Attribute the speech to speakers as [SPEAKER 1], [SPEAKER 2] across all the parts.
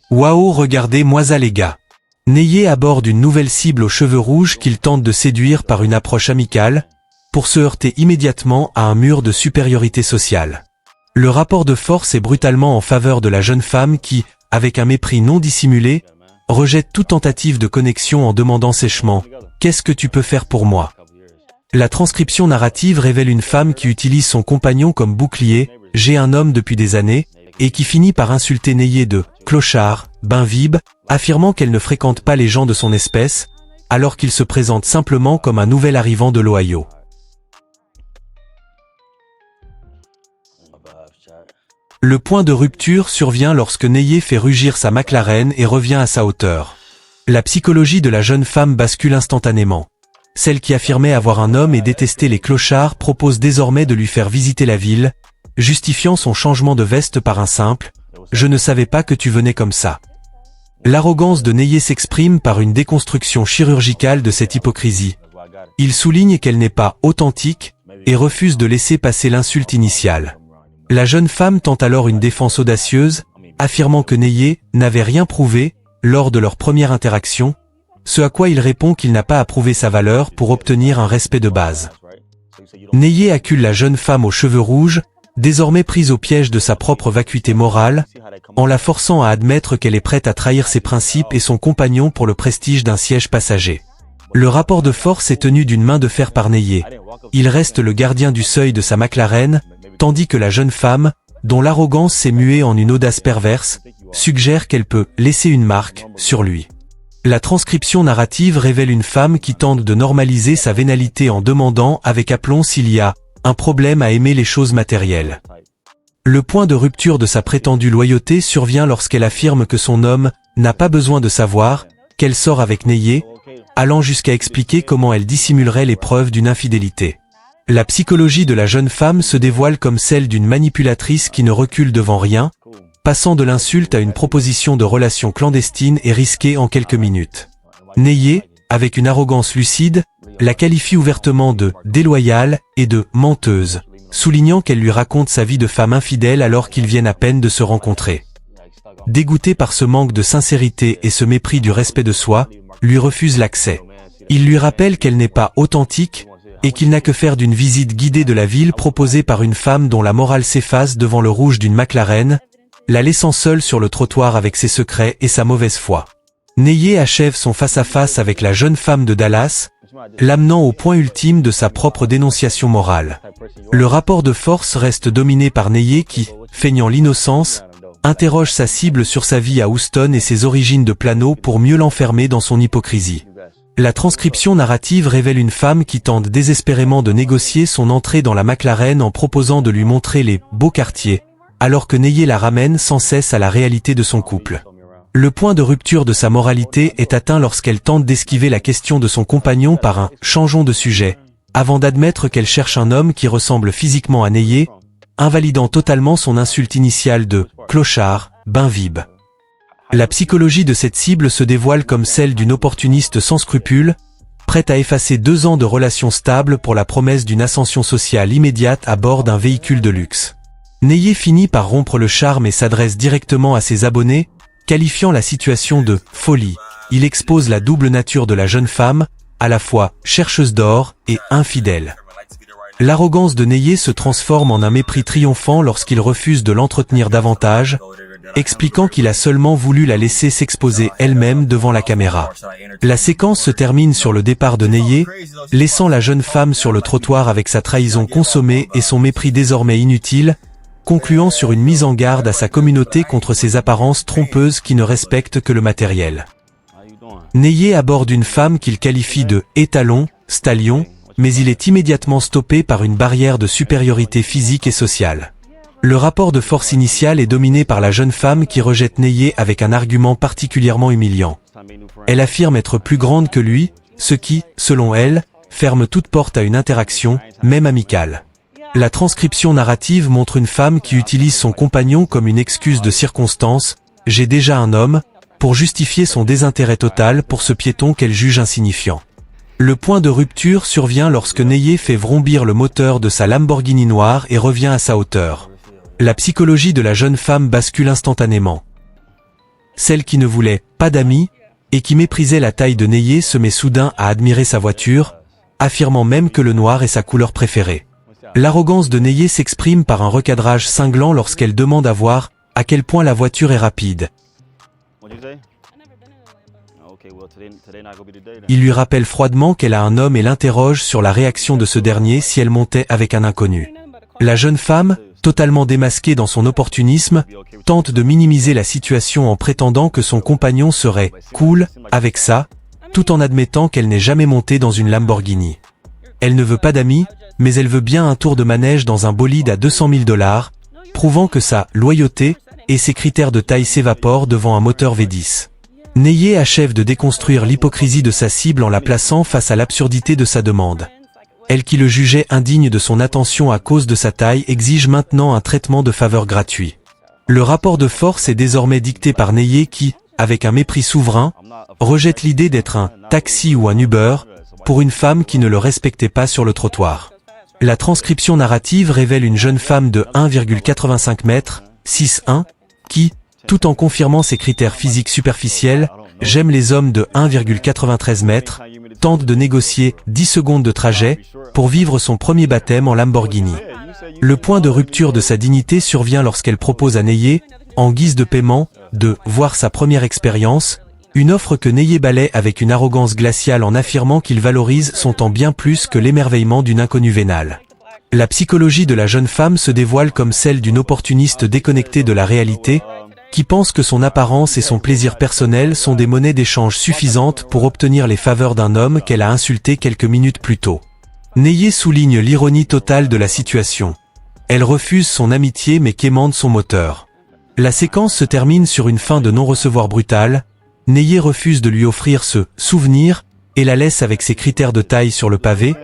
[SPEAKER 1] Waouh, regardez-moi ça les gars. Neye aborde une nouvelle cible aux cheveux rouges qu'il tente de séduire par une approche amicale, pour se heurter immédiatement à un mur de supériorité sociale. Le rapport de force est brutalement en faveur de la jeune femme qui, avec un mépris non dissimulé, rejette toute tentative de connexion en demandant sèchement « Qu'est-ce que tu peux faire pour moi ?» La transcription narrative révèle une femme qui utilise son compagnon comme bouclier, j'ai un homme depuis des années, et qui finit par insulter Neye de « clochard », « bin-vib », affirmant qu'elle ne fréquente pas les gens de son espèce, alors qu'il se présente simplement comme un nouvel arrivant de l'Ohio. Le point de rupture survient lorsque Neye fait rugir sa McLaren et revient à sa hauteur. La psychologie de la jeune femme bascule instantanément. Celle qui affirmait avoir un homme et détestait les clochards propose désormais de lui faire visiter la ville, justifiant son changement de veste par un simple « Je ne savais pas que tu venais comme ça ». L'arrogance de Neye s'exprime par une déconstruction chirurgicale de cette hypocrisie. Il souligne qu'elle n'est pas authentique et refuse de laisser passer l'insulte initiale. La jeune femme tente alors une défense audacieuse, affirmant que Neye n'avait rien prouvé lors de leur première interaction, ce à quoi il répond qu'il n'a pas à prouver sa valeur pour obtenir un respect de base. Neye accule la jeune femme aux cheveux rouges, désormais prise au piège de sa propre vacuité morale, en la forçant à admettre qu'elle est prête à trahir ses principes et son compagnon pour le prestige d'un siège passager. Le rapport de force est tenu d'une main de fer par Neye. Il reste le gardien du seuil de sa McLaren, tandis que la jeune femme, dont l'arrogance s'est muée en une audace perverse, suggère qu'elle peut laisser une marque sur lui. La transcription narrative révèle une femme qui tente de normaliser sa vénalité en demandant avec aplomb s'il y a un problème à aimer les choses matérielles. Le point de rupture de sa prétendue loyauté survient lorsqu'elle affirme que son homme n'a pas besoin de savoir qu'elle sort avec Neye, allant jusqu'à expliquer comment elle dissimulerait les preuves d'une infidélité. La psychologie de la jeune femme se dévoile comme celle d'une manipulatrice qui ne recule devant rien, passant de l'insulte à une proposition de relation clandestine et risquée en quelques minutes. Neye, avec une arrogance lucide, la qualifie ouvertement de « déloyale » et de « menteuse », soulignant qu'elle lui raconte sa vie de femme infidèle alors qu'ils viennent à peine de se rencontrer. Dégoûté par ce manque de sincérité et ce mépris du respect de soi, lui refuse l'accès. Il lui rappelle qu'elle n'est pas authentique et qu'il n'a que faire d'une visite guidée de la ville proposée par une femme dont la morale s'efface devant le rouge d'une McLaren, la laissant seule sur le trottoir avec ses secrets et sa mauvaise foi. Neye achève son face-à-face avec la jeune femme de Dallas, l'amenant au point ultime de sa propre dénonciation morale. Le rapport de force reste dominé par Neye qui, feignant l'innocence, interroge sa cible sur sa vie à Houston et ses origines de Plano pour mieux l'enfermer dans son hypocrisie. La transcription narrative révèle une femme qui tente désespérément de négocier son entrée dans la McLaren en proposant de lui montrer les beaux quartiers, alors que Neye la ramène sans cesse à la réalité de son couple. Le point de rupture de sa moralité est atteint lorsqu'elle tente d'esquiver la question de son compagnon par un « changeons de sujet », avant d'admettre qu'elle cherche un homme qui ressemble physiquement à Neye, invalidant totalement son insulte initiale de « clochard, bin-vib ». La psychologie de cette cible se dévoile comme celle d'une opportuniste sans scrupules, prête à effacer 2 ans de relations stables pour la promesse d'une ascension sociale immédiate à bord d'un véhicule de luxe. Neye finit par rompre le charme et s'adresse directement à ses abonnés, qualifiant la situation de « folie ». Il expose la double nature de la jeune femme, à la fois chercheuse d'or et infidèle. L'arrogance de Neye se transforme en un mépris triomphant lorsqu'il refuse de l'entretenir davantage, expliquant qu'il a seulement voulu la laisser s'exposer elle-même devant la caméra. La séquence se termine sur le départ de Neye, laissant la jeune femme sur le trottoir avec sa trahison consommée et son mépris désormais inutile, concluant sur une mise en garde à sa communauté contre ses apparences trompeuses qui ne respectent que le matériel. Neye aborde une femme qu'il qualifie de « étalon », « stallion », mais il est immédiatement stoppé par une barrière de supériorité physique et sociale. Le rapport de force initial est dominé par la jeune femme qui rejette Neye avec un argument particulièrement humiliant. Elle affirme être plus grande que lui, ce qui, selon elle, ferme toute porte à une interaction, même amicale. La transcription narrative montre une femme qui utilise son compagnon comme une excuse de circonstance, « j'ai déjà un homme », pour justifier son désintérêt total pour ce piéton qu'elle juge insignifiant. Le point de rupture survient lorsque Neye fait vrombir le moteur de sa Lamborghini noire et revient à sa hauteur. La psychologie de la jeune femme bascule instantanément. celle qui ne voulait pas d'amis et qui méprisait la taille de Neyé se met soudain à admirer sa voiture, affirmant même que le noir est sa couleur préférée. L'arrogance de Neyé s'exprime par un recadrage cinglant lorsqu'elle demande à voir à quel point la voiture est rapide. Il lui rappelle froidement qu'elle a un homme et l'interroge sur la réaction de ce dernier si elle montait avec un inconnu. La jeune femme, totalement démasquée dans son opportunisme, tente de minimiser la situation en prétendant que son compagnon serait « cool » avec ça, tout en admettant qu'elle n'est jamais montée dans une Lamborghini. Elle ne veut pas d'amis, mais elle veut bien un tour de manège dans un bolide à 200 000 $, prouvant que sa loyauté et ses critères de taille s'évaporent devant un moteur V10. Neyé achève de déconstruire l'hypocrisie de sa cible en la plaçant face à l'absurdité de sa demande. Elle qui le jugeait indigne de son attention à cause de sa taille exige maintenant un traitement de faveur gratuit. Le rapport de force est désormais dicté par Neyé qui, avec un mépris souverain, rejette l'idée d'être un taxi ou un Uber pour une femme qui ne le respectait pas sur le trottoir. La transcription narrative révèle une jeune femme de 1,85 m, 6'1", qui, tout en confirmant ses critères physiques superficiels, j'aime les hommes de 1,93 m, tente de négocier 10 secondes de trajet pour vivre son premier baptême en Lamborghini. Le point de rupture de sa dignité survient lorsqu'elle propose à Neyé, en guise de paiement, de voir sa première expérience, une offre que Neyé balaie avec une arrogance glaciale en affirmant qu'il valorise son temps bien plus que l'émerveillement d'une inconnue vénale. La psychologie de la jeune femme se dévoile comme celle d'une opportuniste déconnectée de la réalité, qui pense que son apparence et son plaisir personnel sont des monnaies d'échange suffisantes pour obtenir les faveurs d'un homme qu'elle a insulté quelques minutes plus tôt. Neyé souligne l'ironie totale de la situation. Elle refuse son amitié mais quémande son moteur. La séquence se termine sur une fin de non-recevoir brutale. Neyé refuse de lui offrir ce souvenir et la laisse avec ses critères de taille sur le pavé,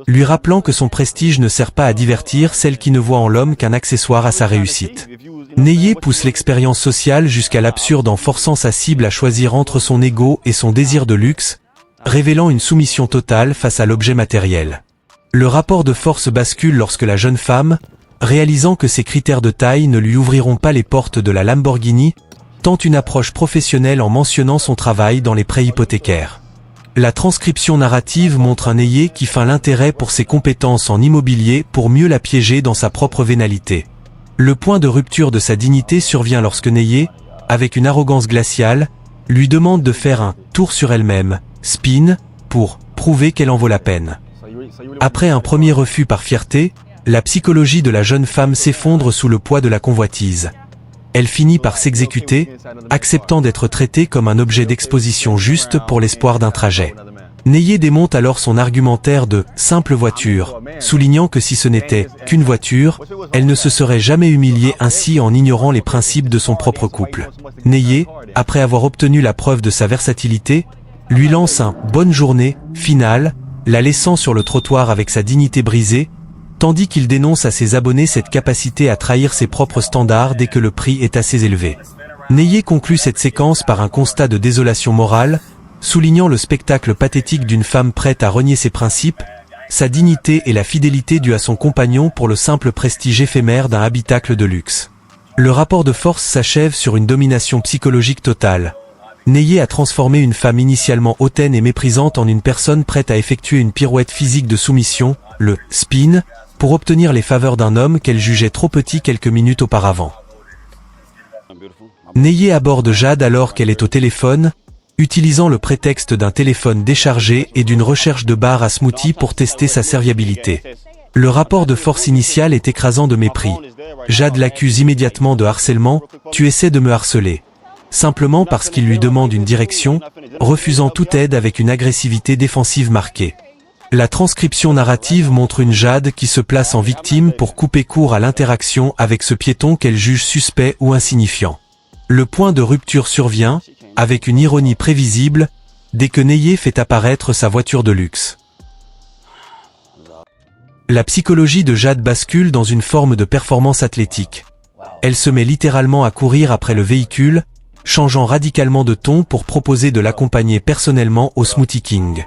[SPEAKER 1] lui rappelant que son prestige ne sert pas à divertir celle qui ne voit en l'homme qu'un accessoire à sa réussite. Neyé pousse l'expérience sociale jusqu'à l'absurde en forçant sa cible à choisir entre son ego et son désir de luxe, révélant une soumission totale face à l'objet matériel. Le rapport de force bascule lorsque la jeune femme, réalisant que ses critères de taille ne lui ouvriront pas les portes de la Lamborghini, tente une approche professionnelle en mentionnant son travail dans les prêts hypothécaires. La transcription narrative montre un Neyé qui feint l'intérêt pour ses compétences en immobilier pour mieux la piéger dans sa propre vénalité. Le point de rupture de sa dignité survient lorsque Neyé, avec une arrogance glaciale, lui demande de faire un tour sur elle-même, spin, pour prouver qu'elle en vaut la peine. Après un premier refus par fierté, la psychologie de la jeune femme s'effondre sous le poids de la convoitise. Elle finit par s'exécuter, acceptant d'être traitée comme un objet d'exposition juste pour l'espoir d'un trajet. Neyé démonte alors son argumentaire de « simple voiture », soulignant que si ce n'était qu'une voiture, elle ne se serait jamais humiliée ainsi en ignorant les principes de son propre couple. Neyé, après avoir obtenu la preuve de sa versatilité, lui lance un « bonne journée » final, la laissant sur le trottoir avec sa dignité brisée, tandis qu'il dénonce à ses abonnés cette capacité à trahir ses propres standards dès que le prix est assez élevé. Neyé conclut cette séquence par un constat de désolation morale, soulignant le spectacle pathétique d'une femme prête à renier ses principes, sa dignité et la fidélité due à son compagnon pour le simple prestige éphémère d'un habitacle de luxe. Le rapport de force s'achève sur une domination psychologique totale. Neyé a transformé une femme initialement hautaine et méprisante en une personne prête à effectuer une pirouette physique de soumission, le « spin », pour obtenir les faveurs d'un homme qu'elle jugeait trop petit quelques minutes auparavant. Neyé aborde Jade alors qu'elle est au téléphone, utilisant le prétexte d'un téléphone déchargé et d'une recherche de bar à smoothie pour tester sa serviabilité. Le rapport de force initial est écrasant de mépris. Jade l'accuse immédiatement de harcèlement, « tu essaies de me harceler », simplement parce qu'il lui demande une direction, refusant toute aide avec une agressivité défensive marquée. La transcription narrative montre une Jade qui se place en victime pour couper court à l'interaction avec ce piéton qu'elle juge suspect ou insignifiant. Le point de rupture survient, avec une ironie prévisible, dès que Neyé fait apparaître sa voiture de luxe. La psychologie de Jade bascule dans une forme de performance athlétique. Elle se met littéralement à courir après le véhicule, changeant radicalement de ton pour proposer de l'accompagner personnellement au Smoothie King.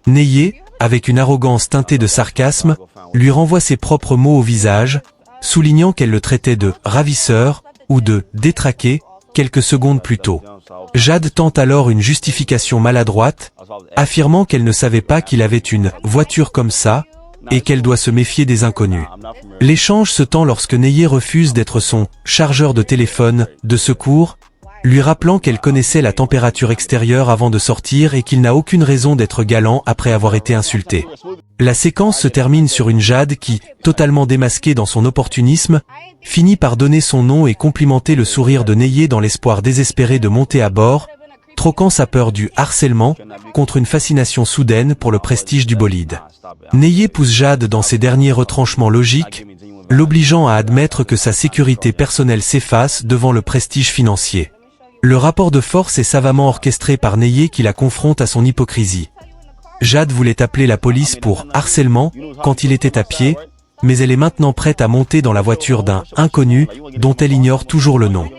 [SPEAKER 1] Neyé, avec une arrogance teintée de sarcasme, lui renvoie ses propres mots au visage, soulignant qu'elle le traitait de ravisseur ou de détraqué, tandis qu'il lui demande de faire un tour sur elle-même, spin, pour prouver qu'elle en vaut la peine. La séquence se termine sur une fin de non-recevoir brutale. Neyé, avec une arrogance glaciale, lui demande de faire un tour sur elle-même, spin, pour prouver qu'elle en vaut la peine. quelques secondes plus tôt. Jade tente alors une justification maladroite, affirmant qu'elle ne savait pas qu'il avait une voiture comme ça, et qu'elle doit se méfier des inconnus. L'échange se tend lorsque Neye refuse d'être son chargeur de téléphone de secours, lui rappelant qu'elle connaissait la température extérieure avant de sortir et qu'il n'a aucune raison d'être galant après avoir été insulté. La séquence se termine sur une Jade qui, totalement démasquée dans son opportunisme, finit par donner son nom et complimenter le sourire de Neye dans l'espoir désespéré de monter à bord, troquant sa peur du harcèlement contre une fascination soudaine pour le prestige du bolide. Neye pousse Jade dans ses derniers retranchements logiques, l'obligeant à admettre que sa sécurité personnelle s'efface devant le prestige financier. Le rapport de force est savamment orchestré par Neye qui la confronte à son hypocrisie. Jade voulait appeler la police pour harcèlement quand il était à pied, mais elle est maintenant prête à monter dans la voiture d'un inconnu dont elle ignore toujours le nom.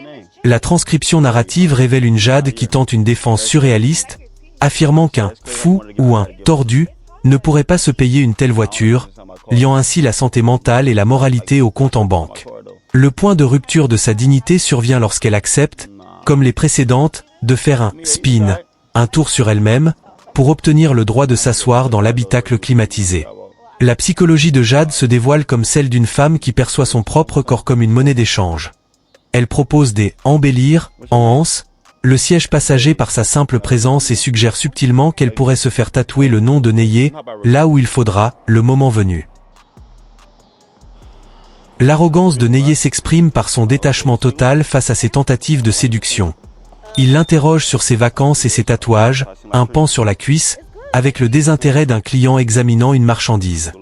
[SPEAKER 1] La transcription narrative révèle une Jade qui tente une défense surréaliste, affirmant qu'un fou ou un tordu ne pourrait pas se payer une telle voiture, liant ainsi la santé mentale et la moralité au compte en banque. Le point de rupture de sa dignité survient lorsqu'elle accepte, comme les précédentes, de faire un spin, un tour sur elle-même, pour obtenir le droit de s'asseoir dans l'habitacle climatisé. La psychologie de Jade se dévoile comme celle d'une femme qui perçoit son propre corps comme une monnaie d'échange. Elle propose des embellir, en anse, le siège passager par sa simple présence et suggère subtilement qu'elle pourrait se faire tatouer le nom de Neye, là où il faudra, le moment venu. L'arrogance de Neye s'exprime par son détachement total face à ses tentatives de séduction. Il l'interroge sur ses vacances et ses tatouages, un pan sur la cuisse, avec le désintérêt d'un client examinant une marchandise.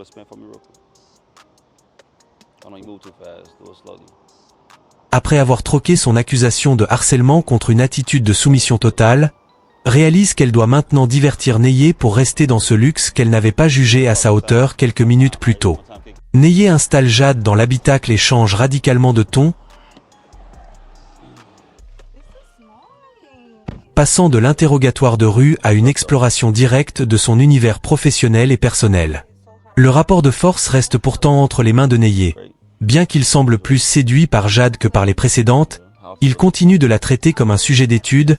[SPEAKER 1] Après avoir troqué son accusation de harcèlement contre une attitude de soumission totale, réalise qu'elle doit maintenant divertir Neye pour rester dans ce luxe qu'elle n'avait pas jugé à sa hauteur quelques minutes plus tôt. Neye installe Jade dans l'habitacle et change radicalement de ton, passant de l'interrogatoire de rue à une exploration directe de son univers professionnel et personnel. Le rapport de force reste pourtant entre les mains de Neye. Bien qu'il semble plus séduit par Jade que par les précédentes, il continue de la traiter comme un sujet d'étude.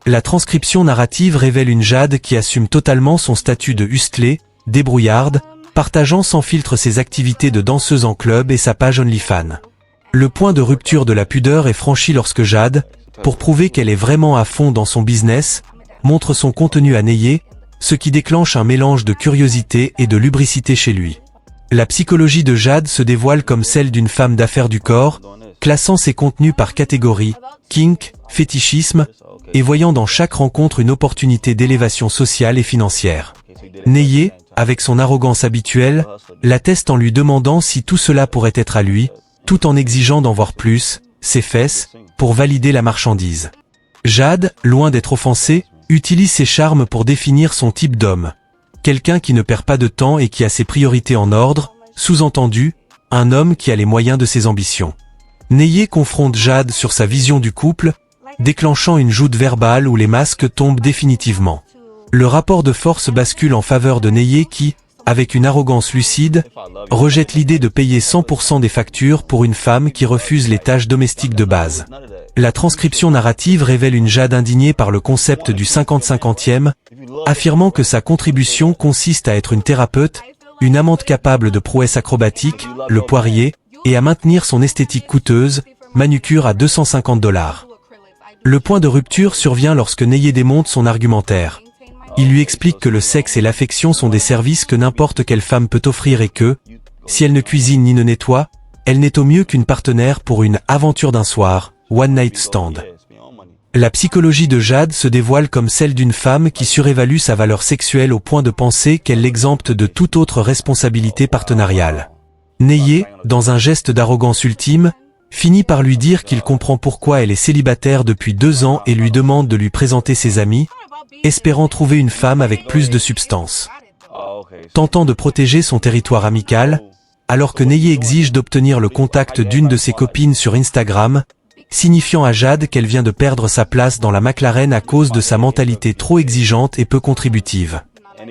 [SPEAKER 1] La transcription narrative révèle une Jade qui assume totalement son statut de hustlée, débrouillarde, partageant sans filtre ses activités de danseuse en club et sa page OnlyFans. Le point de rupture de la pudeur est franchi lorsque Jade, pour prouver qu'elle est vraiment à fond dans son business, montre son contenu à Neye, ce qui déclenche un mélange de curiosité et de lubricité chez lui. La psychologie de Jade se dévoile comme celle d'une femme d'affaires du corps, classant ses contenus par catégorie, kink, fétichisme, et voyant dans chaque rencontre une opportunité d'élévation sociale et financière. Neye, avec son arrogance habituelle, l'atteste en lui demandant si tout cela pourrait être à lui, tout en exigeant d'en voir plus, ses fesses, pour valider la marchandise. Jade, loin d'être offensée, utilise ses charmes pour définir son type d'homme. Quelqu'un qui ne perd pas de temps et qui a ses priorités en ordre, sous-entendu, un homme qui a les moyens de ses ambitions. Neye confronte Jade sur sa vision du couple, déclenchant une joute verbale où les masques tombent définitivement. Le rapport de force bascule en faveur de Neye qui, avec une arrogance lucide, rejette l'idée de payer 100% des factures pour une femme qui refuse les tâches domestiques de base. La transcription narrative révèle une Jade indignée par le concept du 50-50e, affirmant que sa contribution consiste à être une thérapeute, une amante capable de prouesses acrobatiques, le poirier, et à maintenir son esthétique coûteuse, manucure à $250. Le point de rupture survient lorsque Neye démonte son argumentaire. Il lui explique que le sexe et l'affection sont des services que n'importe quelle femme peut offrir et que, si elle ne cuisine ni ne nettoie, elle n'est au mieux qu'une partenaire pour une aventure d'un soir, one night stand. La psychologie de Jade se dévoile comme celle d'une femme qui surévalue sa valeur sexuelle au point de penser qu'elle l'exempte de toute autre responsabilité partenariale. Neye, dans un geste d'arrogance ultime, finit par lui dire qu'il comprend pourquoi elle est célibataire depuis 2 ans et lui demande de lui présenter ses amis, espérant trouver une femme avec plus de substance. Tentant de protéger son territoire amical, alors que Neye exige d'obtenir le contact d'une de ses copines sur Instagram, signifiant à Jade qu'elle vient de perdre sa place dans la McLaren à cause de sa mentalité trop exigeante et peu contributive.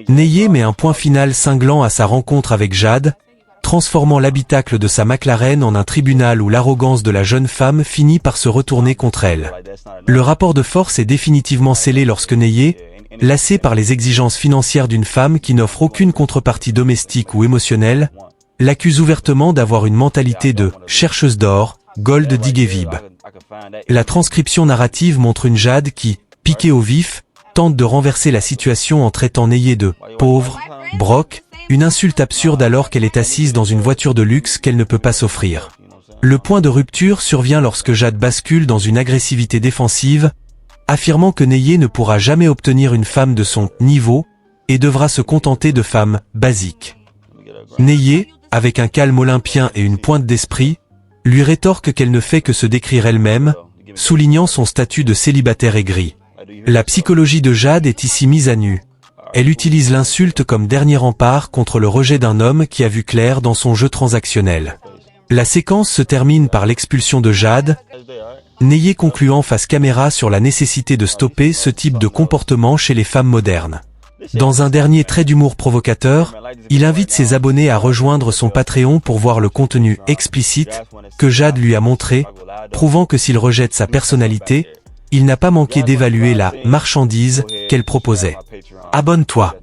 [SPEAKER 1] Neye met un point final cinglant à sa rencontre avec Jade, transformant l'habitacle de sa McLaren en un tribunal où l'arrogance de la jeune femme finit par se retourner contre elle. Le rapport de force est définitivement scellé lorsque Neye, lassé par les exigences financières d'une femme qui n'offre aucune contrepartie domestique ou émotionnelle, l'accuse ouvertement d'avoir une mentalité de « chercheuse d'or », gold digger vib. La transcription narrative montre une Jade qui, piquée au vif, tente de renverser la situation en traitant Neye de « pauvre », « broc », une insulte absurde alors qu'elle est assise dans une voiture de luxe qu'elle ne peut pas s'offrir. Le point de rupture survient lorsque Jade bascule dans une agressivité défensive, affirmant que Neye ne pourra jamais obtenir une femme de son niveau et devra se contenter de femmes basiques. Neye, avec un calme olympien et une pointe d'esprit, lui rétorque qu'elle ne fait que se décrire elle-même, soulignant son statut de célibataire aigri. La psychologie de Jade est ici mise à nu. Elle utilise l'insulte comme dernier rempart contre le rejet d'un homme qui a vu clair dans son jeu transactionnel. La séquence se termine par l'expulsion de Jade, Neye concluant face caméra sur la nécessité de stopper ce type de comportement chez les femmes modernes. Dans un dernier trait d'humour provocateur, il invite ses abonnés à rejoindre son Patreon pour voir le contenu explicite que Jade lui a montré, prouvant que s'il rejette sa personnalité, il n'a pas manqué d'évaluer la marchandise qu'elle proposait. Abonne-toi.